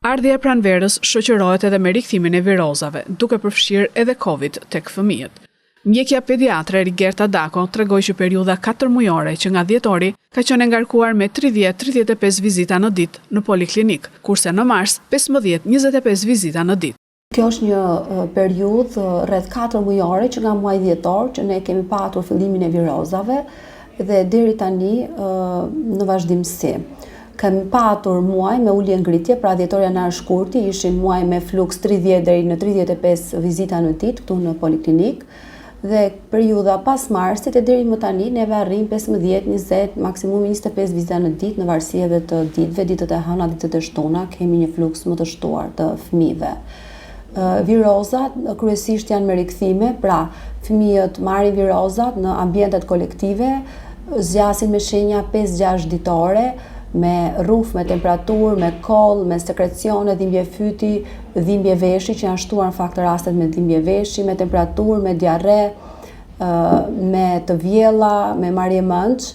Ardhja e pranverës shoqërohet edhe me rikthimin e virozave, duke përfshirë edhe Covid tek fëmijët. Mjekja pediatre Rigerta Dako tregoi që periudha 4 mujore që nga dhjetori ka qenë ngarkuar me 30-35 vizita në ditë në poliklinik, kurse në mars 15-25 vizita në ditë. Kjo është një periudhë rreth 4 mujore që nga muaji dhjetor që ne kemi patur fillimin e virozave dhe deri tani në vazhdimsi. Kemi patur muaj me ulje ngritje, pra dhjetor janar shkurti ishin muaj me fluks 30 deri në 35 vizita në ditë këtu në poliklinik. Dhe periudha pas marsit e deri më tani neve arrim 15, 20, maksimum 25 vizita në ditë në varësi edhe të ditëve, ditët e hëna, ditët e shtuna, kemi një fluks më të shtuar të fëmijëve. Virozat kryesisht janë me rikthime, pra fëmijët marrin virozat në ambientet kolektive, zgjasin me shenja 5-6 ditore, me rruf, me temperaturë, me koll, me sekrecione, dhimbje fyti, dhimbje veshi, që janë shtuar në fakt të rastet me dhimbje veshi, me temperaturë, me diarre, me të vjella, me marrje mënç,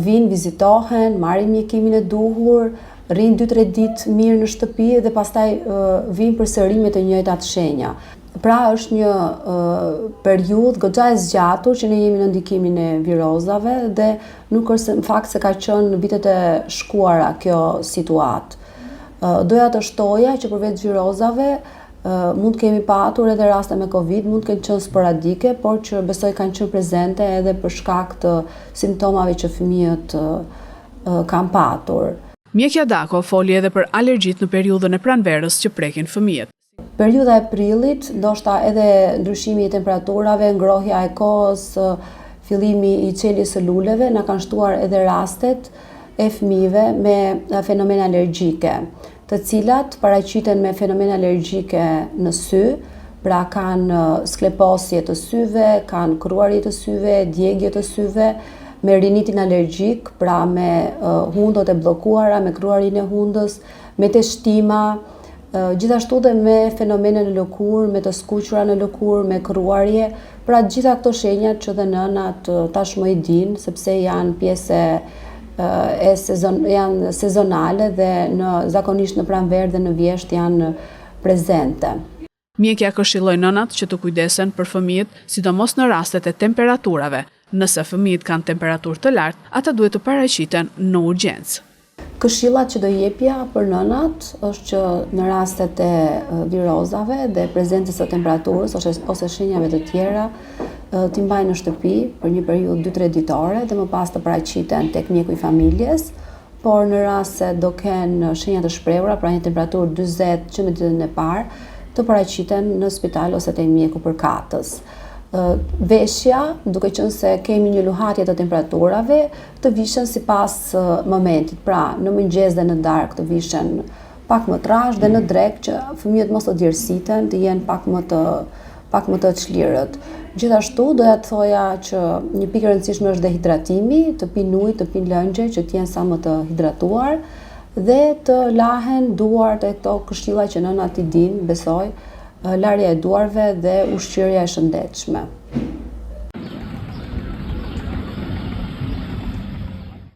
vinë, vizitohen, marrin mjekimin e duhur, rrinë 2-3 ditë mirë në shtëpi dhe pastaj vinë përsëri me të njëjtat shenja. Pra është një periudhë goxha e zgjatur që ne jemi në ndikimin e virozave dhe nuk është në fakt se ka qenë në vitet e shkuara kjo situatë. Doja të shtoja që përveç virozave mund kemi patur edhe raste me Covid, mund të kenë qenë sporadike, por që besoj kanë qenë prezente edhe për shkak të simptomave që fëmijët kanë patur. Mjekja Dako foli edhe për alergjitë në periudhën e pranverës që prekin fëmijët. Periudha e prillit, ndoshta edhe ndryshimi i temperaturave, ngrohja e kohës, fillimi i çeljes së luleve na kanë shtuar edhe rastet e fëmijëve me fenomene alergjike, të cilat paraqiten me fenomene alergjike në sy, pra kanë skleposje të syve, kanë kruarje të syve, djegje të syve, me rinitin alergjik, pra me hundët e bllokuara, me kruarjen e hundës, me teshtima, gjithashtu dhe me fenomene në lëkurë, me të skuqura në lëkurë, me kruarje, pra gjitha këto shenjat që dhe nënat tashmë i dinë, sepse janë pjesë janë sezonale dhe zakonisht në pranverë dhe në vjesht janë prezente. Mjekja këshilloi nënat që të kujdesen për fëmijët, sidomos në rastet e temperaturave. Nëse fëmijët kanë temperaturë të lartë, ata duhet të paraqiten në urgjencë. Këshillat që do jepja për nënat është që në rastet e virozave dhe prezencës së temperaturës ose shenjave të tjera t'i mbajnë në shtëpi për një periudhë 2-3 ditore dhe më pas të paraqiten tek mjeku i familjes, por në rast se do kenë shenja të shprehura, pra një temperaturë 40 që në ditën e parë, të paraqiten në spital ose tek mjeku përkatës. Veshja, duke qenë se kemi një luhatje të temperaturave, të vishen sipas momentit. Pra, në mëngjes dhe në darkë të vishen pak më trash dhe në drekë që fëmijët mos të djersiten, të jenë pak më të çlirët. Gjithashtu doja të thoja që një pikë e rëndësishme është dhe hidratimi, të pinë ujë, të pinë lëngje që të jenë sa më të hidratuar dhe të lahen duart e këto këshilla që nënat i dinë, besoj, larja e duarve dhe ushqyerja e shëndetshme.